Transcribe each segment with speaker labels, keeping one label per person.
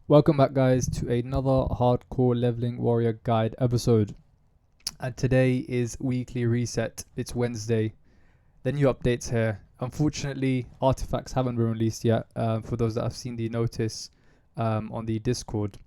Speaker 1: Welcome back, guys, to another Hardcore Leveling Warrior Guide episode. And today is Weekly Reset. It's Wednesday. The new updates here. Unfortunately, artifacts haven't been released yet. For those that have seen the notice on the Discord,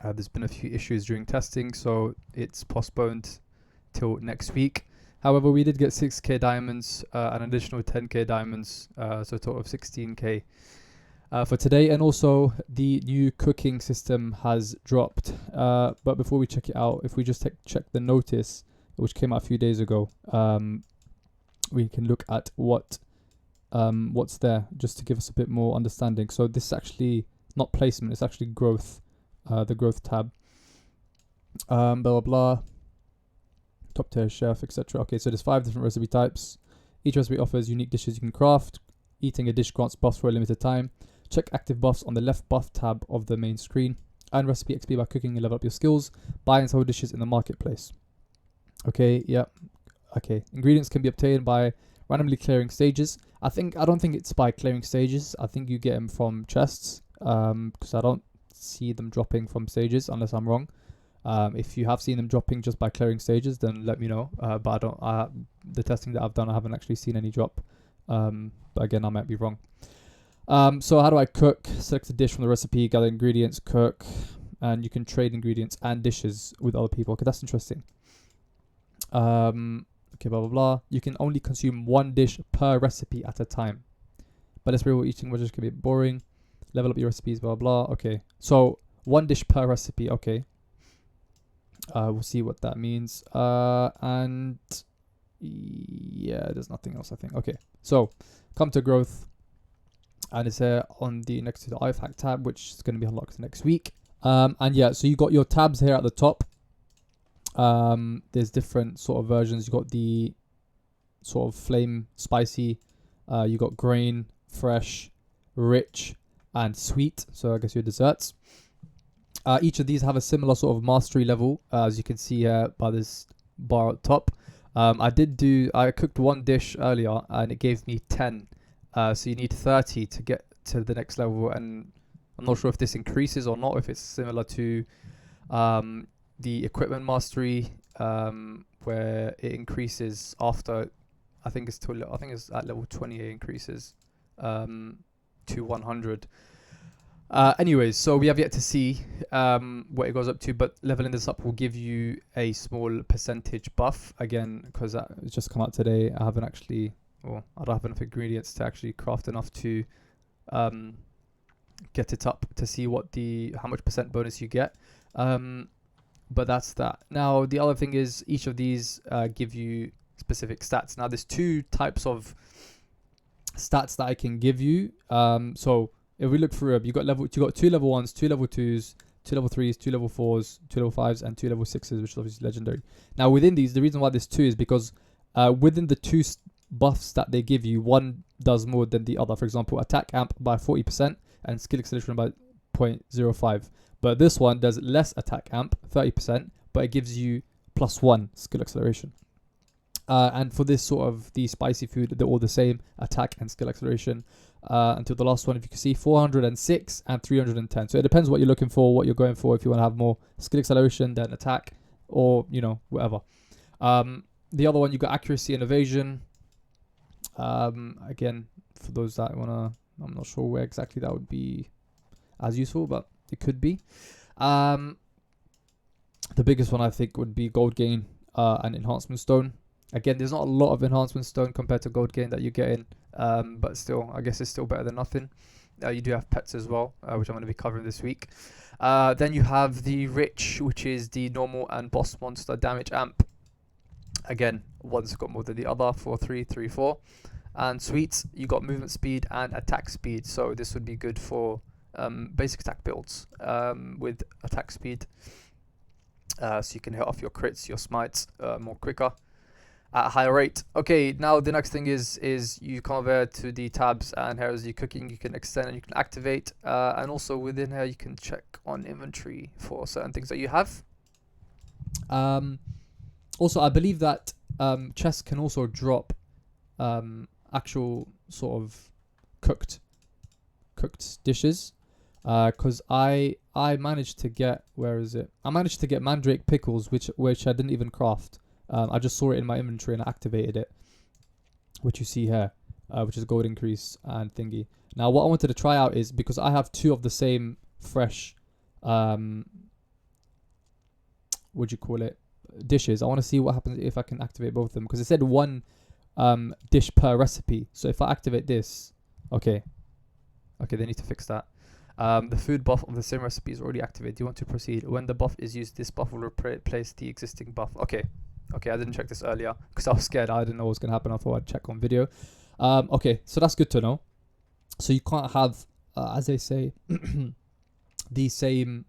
Speaker 1: there's been a few issues during testing, so it's postponed till next week. However, we did get 6k diamonds, an additional 10k diamonds, so a total of 16k. For today, and also the new cooking system has dropped. But before we check it out, if we just check the notice, which came out a few days ago, we can look at what's there, just to give us a bit more understanding. So this is actually not placement; it's actually growth, the growth tab. Blah blah blah. Top tier chef, etc. Okay, so there's 5 different recipe types. Each recipe offers unique dishes you can craft. Eating a dish grants buffs for a limited time. Check active buffs on the left buff tab of the main screen. Earn recipe XP by cooking and level up your skills. Buy and sell dishes in the marketplace. Okay, yeah. Okay. Ingredients can be obtained by randomly clearing stages. I don't think it's by clearing stages. I think you get them from chests. Because I don't see them dropping from stages unless I'm wrong. If you have seen them dropping just by clearing stages, then let me know. But the testing that I've done, I haven't actually seen any drop. But again, I might be wrong. So how do I cook? Select a dish from the recipe, gather ingredients, cook, and you can trade ingredients and dishes with other people. Okay, that's interesting. Okay, blah, blah, blah. You can only consume 1 dish per recipe at a time. But let's be real, eating dishes can be a bit boring. Level up your recipes, blah, blah, blah. Okay, so 1 dish per recipe, okay. We'll see what that means. And yeah, there's nothing else, I think. Okay, so come to growth. And it's here on the next to the iFact tab, which is going to be unlocked next week. And yeah, so you got your tabs here at the top. There's different sort of versions. You got the sort of flame spicy. You got grain, fresh, rich, and sweet. So I guess your desserts. Each of these have a similar sort of mastery level, as you can see here by this bar at the top. I cooked 1 dish earlier, and it gave me 10. So you need 30 to get to the next level, and I'm not sure if this increases or not, if it's similar to the equipment mastery, where it increases after, I think it's at level 20 it increases to 100. Anyways, so we have yet to see what it goes up to, but leveling this up will give you a small percentage buff, again, because it's just come out today. I don't have enough ingredients to actually craft enough to get it up to see how much percent bonus you get. But that's that. Now, the other thing is each of these give you specific stats. Now, there's 2 types of stats that I can give you. So if we look through it, you got 2 level 1s, 2 level 2s, 2 level 3s, 2 level 4s, 2 level 5s, and 2 level 6s, which is obviously legendary. Now, within these, the reason why there's 2 is because within the 2 buffs that they give you, one does more than the other. For example, attack amp by 40% and skill acceleration by 0.05. But this one does less attack amp, 30%, but it gives you +1 skill acceleration. And for this sort of the spicy food, they're all the same, attack and skill acceleration. Until the last one, if you can see, 406 and 310. So it depends what you're looking for, what you're going for. If you want to have more skill acceleration than attack, or whatever. The other one, you got accuracy and evasion. Again, for those that wanna, I'm not sure where exactly that would be as useful, but it could be. The biggest one I think would be gold gain and enhancement stone. Again, there's not a lot of enhancement stone compared to gold gain that you get in, but still, I guess it's still better than nothing. You do have pets as well, which I'm going to be covering this week. Then you have the rich, which is the normal and boss monster damage amp. Again, one's got more than the other, 4, 3, 3, 4. And sweet, you got movement speed and attack speed. So this would be good for basic attack builds with attack speed. So you can hit off your crits, your smites more quicker at a higher rate. Okay, now the next thing is you come over to the tabs, and here is the cooking. You can extend and you can activate, and also within here you can check on inventory for certain things that you have. Also, I believe that chests can also drop actual sort of cooked dishes. Because I managed to get, where is it? I managed to get mandrake pickles, which I didn't even craft. I just saw it in my inventory and I activated it, which you see here, which is gold increase and thingy. Now, what I wanted to try out is, because I have 2 of the same fresh, what do you call it, dishes. I want to see what happens if I can activate both of them, because it said 1 dish per recipe. So if I activate this, okay, they need to fix that. The food buff of the same recipe is already activated. Do you want to proceed? When the buff is used, this buff will replace the existing buff. Okay, I didn't check this earlier because I was scared. I didn't know what was going to happen. I thought I'd check on video. Okay, so that's good to know. So you can't have, as they say, the same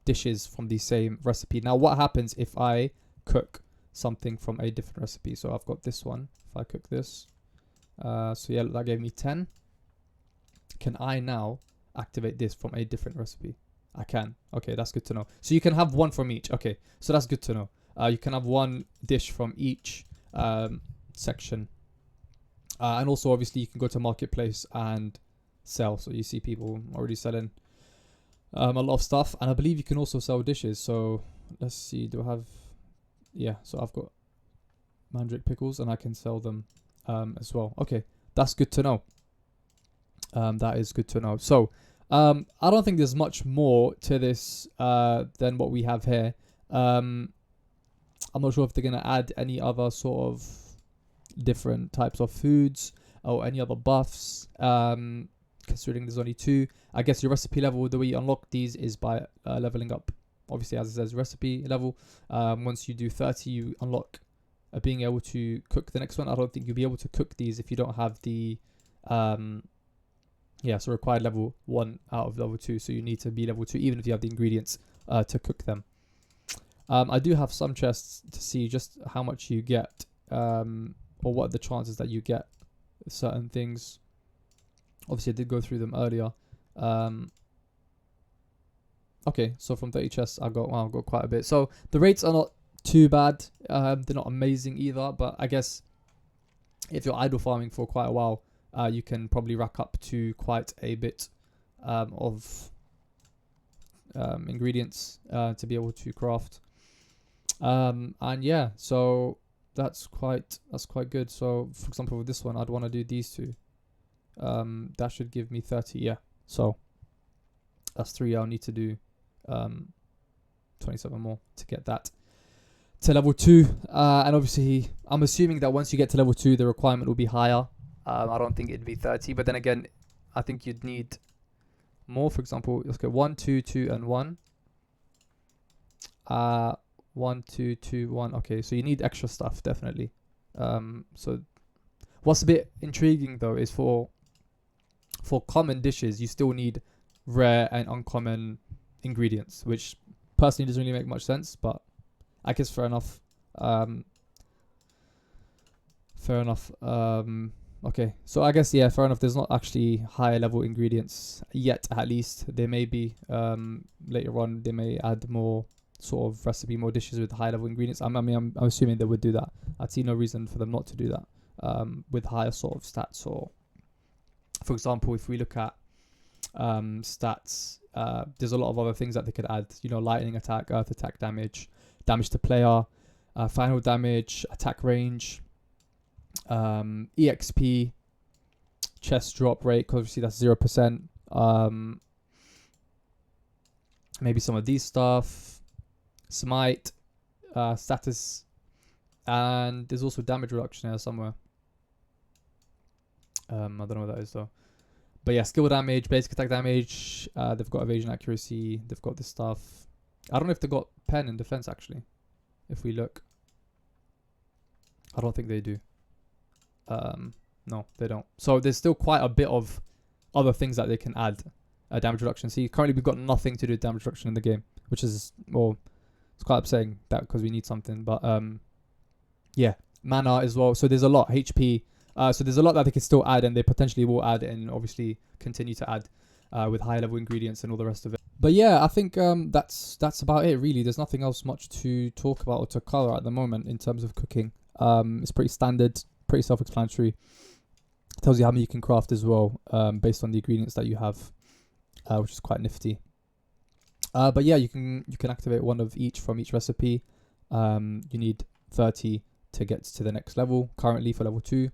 Speaker 1: dishes from the same recipe. Now, what happens if I cook something from a different recipe? So I've got this one. If I cook this, so yeah, that gave me 10. Can I now activate this from a different recipe? I can. Okay, that's good to know. So you can have 1 from each. Okay, so that's good to know. You can have 1 dish from each section. And also, obviously, you can go to marketplace and sell. So you see people already selling a lot of stuff. And I believe you can also sell dishes. So let's see. Do I have... Yeah, so I've got mandrake pickles and I can sell them as well. Okay, that's good to know. That is good to know. So, I don't think there's much more to this than what we have here. I'm not sure if they're going to add any other sort of different types of foods or any other buffs, considering there's only 2. I guess your recipe level, the way you unlock these is by leveling up. Obviously, as it says, recipe level. Once you do 30, you unlock being able to cook the next one. I don't think you'll be able to cook these if you don't have the... so required level 1 out of level 2. So you need to be level 2 even if you have the ingredients to cook them. I do have some chests to see just how much you get, or what are the chances that you get certain things. Obviously, I did go through them earlier. Okay, so from 30 chests, I got quite a bit. So the rates are not too bad. They're not amazing either, but I guess if you're idle farming for quite a while, you can probably rack up to quite a bit of ingredients to be able to craft. And yeah, so that's quite good. So for example, with this one, I'd want to do these 2. That should give me 30. Yeah, so that's 3. I'll need to do 27 more to get that to level 2. And obviously, I'm assuming that once you get to level 2, the requirement will be higher. I don't think it'd be 30, but then again, I think you'd need more. For example, let's go 1, 2, 2, and 1. 1, 2, 2, 1. Okay, so you need extra stuff, definitely. So what's a bit intriguing though is for common dishes, you still need rare and uncommon ingredients, which personally doesn't really make much sense, but I guess fair enough. Okay, so I guess, yeah, fair enough. There's not actually higher level ingredients yet, at least. There may be, later on, they may add more sort of recipe, more dishes with high level ingredients. I'm assuming they would do that. I'd see no reason for them not to do that with higher sort of stats. Or, for example, if we look at stats, there's a lot of other things that they could add. You know, lightning attack, earth attack damage, damage to player, final damage, attack range, EXP, chest drop rate, because obviously that's 0%. Maybe some of these stuff, smite, status, and there's also damage reduction here somewhere. I don't know what that is though. But yeah, skill damage, basic attack damage. They've got evasion accuracy. They've got this stuff. I don't know if they've got pen and defense actually. If we look, I don't think they do. No, they don't. So there's still quite a bit of other things that they can add. Damage reduction. See, currently we've got nothing to do with damage reduction in the game, which is, well, it's quite upsetting that because we need something. But yeah, mana as well. So there's a lot. HP. So there's a lot that they can still add, and they potentially will add, and obviously continue to add with high level ingredients and all the rest of it. But yeah, I think that's about it really. There's nothing else much to talk about or to color at the moment in terms of cooking. It's pretty standard, pretty self-explanatory. Tells you how many you can craft as well, based on the ingredients that you have, which is quite nifty. But yeah, you can activate one of each from each recipe. You need 30 to get to the next level. Currently for level 2,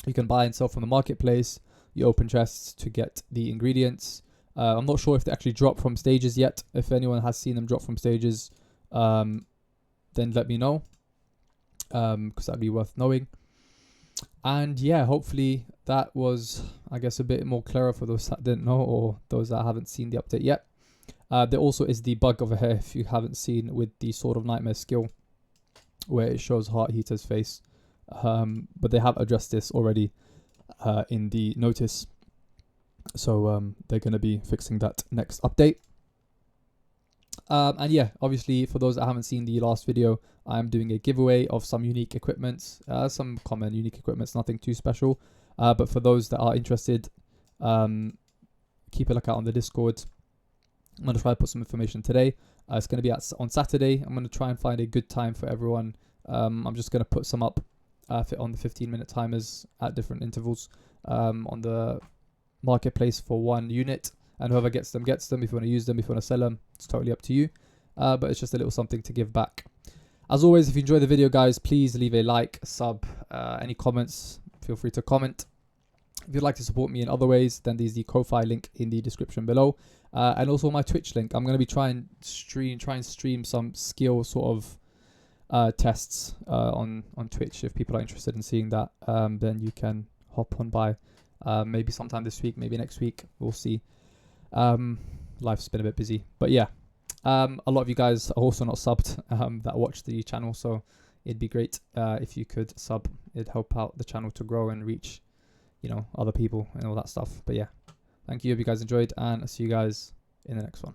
Speaker 1: you can buy and sell from the marketplace. You open chests to get the ingredients. I'm not sure if they actually drop from stages yet. If anyone has seen them drop from stages, then let me know, because that'd be worth knowing. And yeah, hopefully that was, I guess, a bit more clearer for those that didn't know or those that haven't seen the update yet. There also is the bug over here, if you haven't seen, with the Sword of Nightmare skill, where it shows Heart Heater's face. But they have addressed this already in the notice. So they're going to be fixing that next update. And yeah, obviously for those that haven't seen the last video, I'm doing a giveaway of some unique equipments, some common unique equipments, nothing too special. But for those that are interested, keep a lookout on the Discord. I'm going to try to put some information today. It's going to be on Saturday. I'm going to try and find a good time for everyone. I'm just going to put some up on the 15-minute timers at different intervals on the marketplace for one unit, and whoever gets them gets them. If you want to use them, if you want to sell them, it's totally up to you, but it's just a little something to give back. As always, if you enjoy the video, guys, please leave a like, sub, any comments, feel free to comment. If you'd like to support me in other ways, then there's the Ko-Fi link in the description below, and also my Twitch link. I'm going to be trying and stream some skill sort of tests on Twitch. If people are interested in seeing that, then you can hop on by. Maybe sometime this week, maybe next week, we'll see. Life's been a bit busy, but yeah, a lot of you guys are also not subbed that watch the channel, so it'd be great if you could sub. It'd help out the channel to grow and reach, other people and all that stuff. But yeah, thank you. Hope you guys enjoyed, and I'll see you guys in the next one.